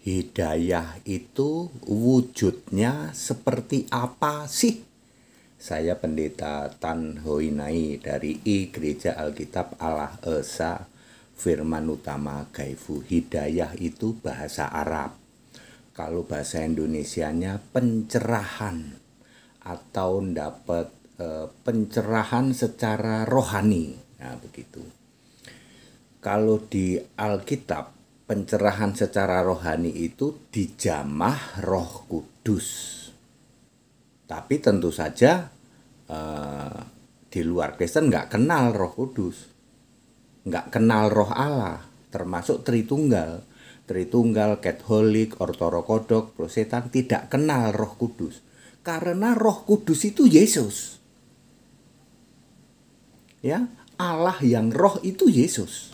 Hidayah itu wujudnya seperti apa sih? Saya Pendeta Tan Hoinai dari I Gereja Alkitab Allah Esa Firman Utama Gaifu. Hidayah itu bahasa Arab. Kalau bahasa Indonesianya pencerahan atau dapat pencerahan secara rohani. Nah, begitu. Kalau di Alkitab, pencerahan secara rohani itu dijamah Roh Kudus. Tapi tentu saja di luar Kristen nggak kenal Roh Kudus, nggak kenal Roh Allah, termasuk Tritunggal. Tritunggal, Katolik, Ortodoks, Protestan tidak kenal Roh Kudus. Karena Roh Kudus itu Yesus. Ya, Allah yang Roh itu Yesus.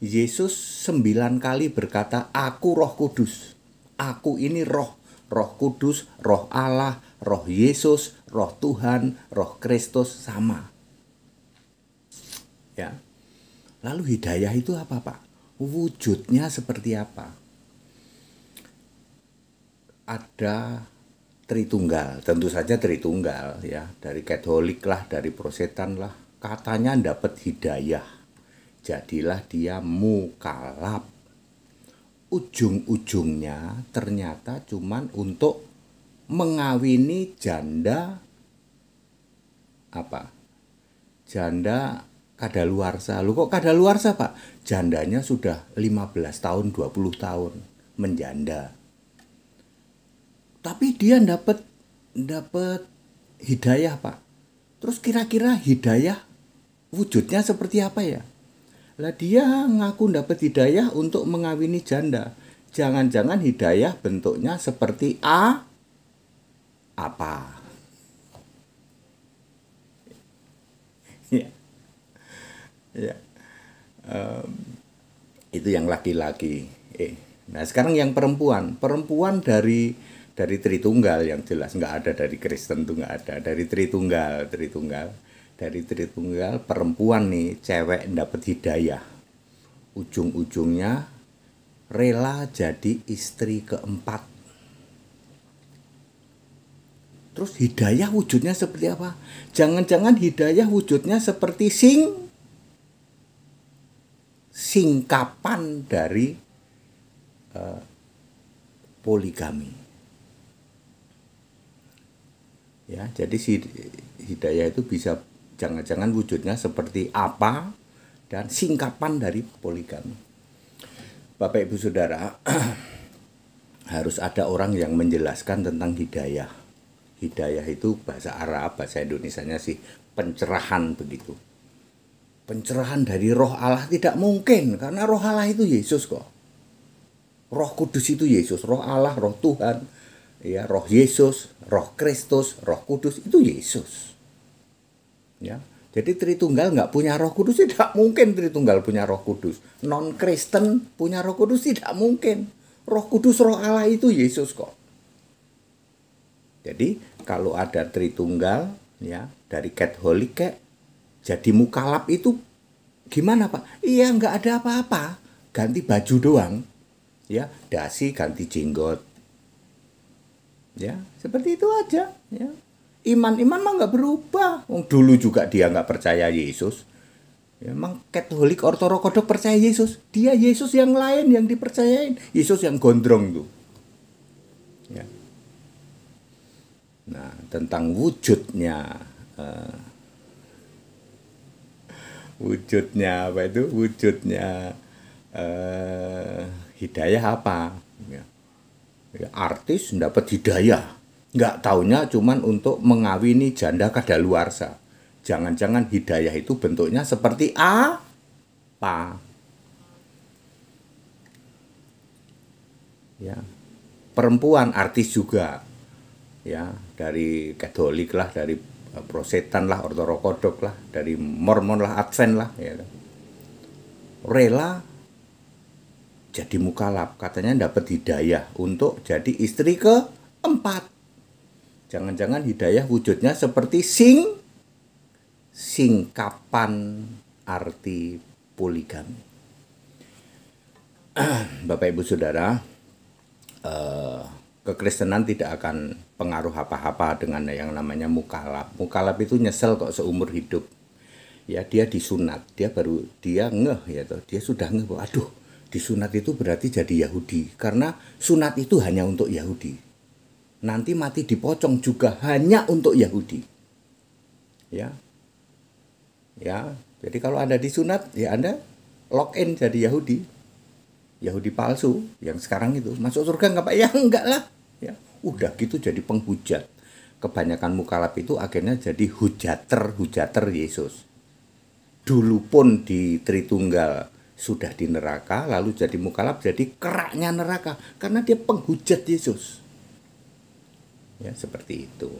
Yesus 9 kali berkata, aku Roh Kudus. Aku ini Roh. Roh Kudus, Roh Allah, Roh Yesus, Roh Tuhan, Roh Kristus sama. Ya. Lalu hidayah itu apa, Pak? Wujudnya seperti apa? Ada Tritunggal, tentu saja Tritunggal ya, dari Katolik lah, dari Protestan lah, katanya dapat hidayah. Jadilah dia mukalaf. Ujung-ujungnya ternyata cuman untuk mengawini janda apa? Janda kadaluarsa. Lu kok kadaluarsa, Pak? Jandanya sudah 15 tahun, 20 tahun menjanda. Tapi dia dapat hidayah, Pak. Terus kira-kira hidayah wujudnya seperti apa ya? Lah dia ngaku dapat hidayah untuk mengawini janda. Jangan-jangan hidayah bentuknya seperti apa? Ya, ya. Itu yang laki-laki. Nah sekarang yang perempuan. Perempuan dari Tritunggal yang jelas nggak ada, dari Kristen tuh nggak ada. Dari Tritunggal. Dari Tritunggal perempuan nih, cewek dapat hidayah. Ujung-ujungnya rela jadi istri keempat. Terus hidayah wujudnya seperti apa? Jangan-jangan hidayah wujudnya seperti singkapan dari poligami. Ya, jadi si hidayah itu bisa jangan-jangan wujudnya seperti apa dan singkapan dari poligami. Bapak Ibu Saudara, harus ada orang yang menjelaskan tentang hidayah. Hidayah itu bahasa Arab, bahasa Indonesianya sih pencerahan begitu. Pencerahan dari Roh Allah tidak mungkin, karena Roh Allah itu Yesus kok. Roh Kudus itu Yesus, Roh Allah, Roh Tuhan, ya, Roh Yesus, Roh Kristus, Roh Kudus itu Yesus. Ya, jadi Tritunggal nggak punya Roh Kudus, tidak mungkin Tritunggal punya Roh Kudus. Non Kristen punya Roh Kudus tidak mungkin. Roh Kudus, Roh Allah itu Yesus kok. Jadi kalau ada Tritunggal ya dari Katolik kayak jadi mukalaf itu gimana, Pak? Iya, nggak ada apa-apa, ganti baju doang. Ya, dasi ganti jenggot. Ya, seperti itu aja ya. Iman mah nggak berubah. Dulu juga dia nggak percaya Yesus. Ya, emang Katolik, Ortodoks percaya Yesus. Dia Yesus yang lain yang dipercayain. Yesus yang gondrong tuh. Ya. Nah, tentang wujudnya. Wujudnya apa itu? Wujudnya hidayah apa? Ya. Ya, artis dapat hidayah. Nggak taunya cuman untuk mengawini janda kadaluarsa. Jangan-jangan hidayah itu bentuknya seperti apa? Ya, perempuan artis juga. Ya, dari Katolik lah, dari Protestan lah, Ortodoks lah, dari Mormon lah, Advent lah, ya. Rela jadi mukalaf, katanya dapat hidayah untuk jadi istri keempat. Jangan-jangan hidayah wujudnya seperti singkapan arti poligami. Bapak Ibu Saudara, kekristenan tidak akan pengaruh apa-apa dengan yang namanya mukalaf. Mukalaf itu nyesel kok seumur hidup. Ya, dia disunat, dia ngeh ya toh, dia sudah ngeh bahwa aduh, disunat itu berarti jadi Yahudi karena sunat itu hanya untuk Yahudi. Nanti mati dipocong juga hanya untuk Yahudi. Ya. Ya, jadi kalau Anda disunat, ya Anda lock in jadi Yahudi. Yahudi palsu yang sekarang itu masuk surga enggak Pak? Ya enggak lah. Ya, udah gitu jadi penghujat. Kebanyakan mukalaf itu akhirnya jadi hujater Yesus. Dulu pun di Tritunggal sudah di neraka, lalu jadi mukalaf jadi keraknya neraka karena dia penghujat Yesus. Ya, seperti itu.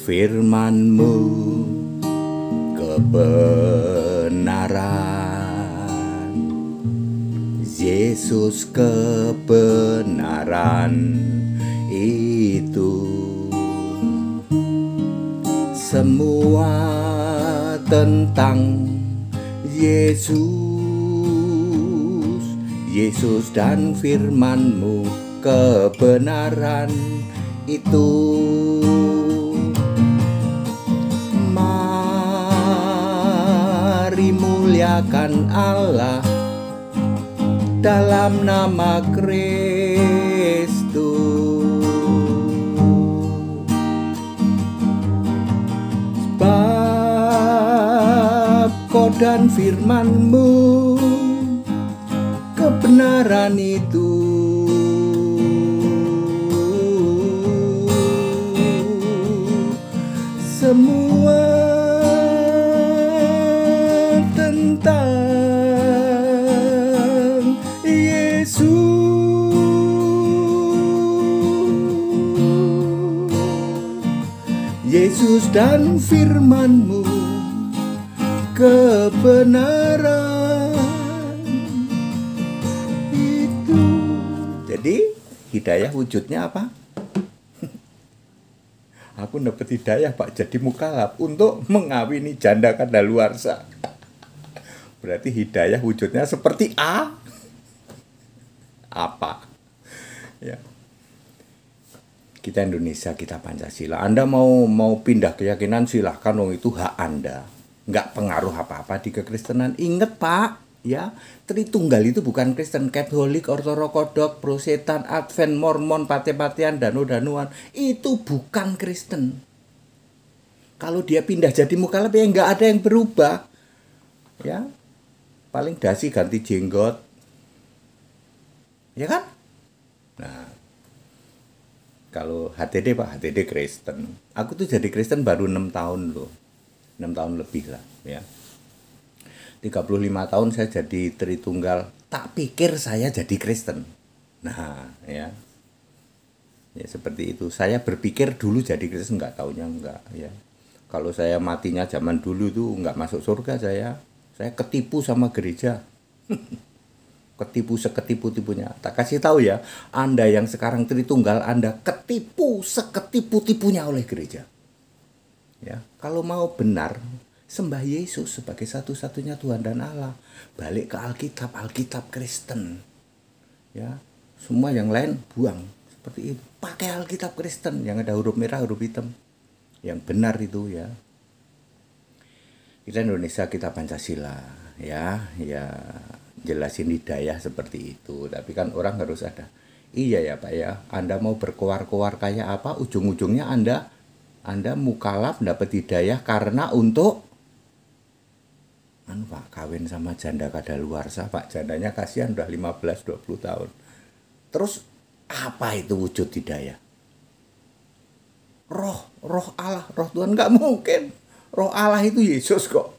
Firman-Mu kebenaran, Yesus kebenaran itu. Semua tentang Yesus dan firman-Mu kebenaran itu. Mari muliakan Allah dalam nama Kristus. Sebab Kau dan firman-Mu kebenaran itu. Semua tentang Yesus dan firman-Mu kebenaran itu. Jadi hidayah wujudnya apa? Aku dapat hidayah Pak jadi mukalaf untuk mengawini janda kadaluarsa. Berarti hidayah wujudnya seperti apa? Ya. Kita Indonesia, kita Pancasila. Anda mau pindah keyakinan silahkan, itu hak Anda. Nggak pengaruh apa-apa di kekristenan. Ingat Pak, ya, Tritunggal itu bukan Kristen. Katolik, Ortodoks, Protestan, Advent, Mormon, Pate-patean, Danu-danuan, itu bukan Kristen. Kalau dia pindah jadi mukalaf ya nggak ada yang berubah. Ya, paling dasi ganti jenggot. Ya kan? Nah, kalau HTD Pak, HTD Kristen. Aku tuh jadi Kristen baru 6 tahun loh. 6 tahun lebih lah ya. 35 tahun saya jadi Tritunggal. Tak pikir saya jadi Kristen. Nah ya. Ya seperti itu. Saya berpikir dulu jadi Kristen, nggak taunya enggak ya. Kalau saya matinya zaman dulu tuh nggak masuk surga saya. Saya ketipu sama gereja. Ketipu seketipu-tipunya. Tak kasih tahu ya, Anda yang sekarang Tritunggal, Anda ketipu seketipu-tipunya oleh gereja. Ya, kalau mau benar, sembah Yesus sebagai satu-satunya Tuhan dan Allah. Balik ke Alkitab Kristen. Ya, semua yang lain buang. Seperti itu. Pakai Alkitab Kristen yang ada huruf merah, huruf hitam. Yang benar itu ya. Kita Indonesia, kita Pancasila. Ya. Jelasin hidayah seperti itu, tapi kan orang harus ada. Iya ya Pak ya, Anda mau berkoar-koar kayak apa, ujung-ujungnya Anda mukalaf dapat hidayah karena untuk Pak, kawin sama janda kadaluarsa Pak, jandanya kasihan udah 15-20 tahun. Terus apa itu wujud hidayah? Roh Allah, roh Tuhan, nggak mungkin. Roh Allah itu Yesus kok.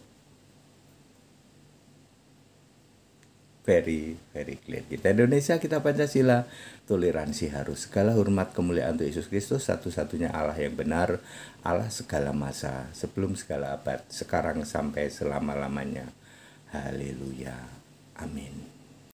Very clear. Kita Indonesia, kita Pancasila, toleransi harus. Segala hormat kemuliaan untuk Yesus Kristus, satu-satunya Allah yang benar, Allah segala masa, sebelum segala abad, sekarang sampai selama-lamanya. Haleluya. Amin.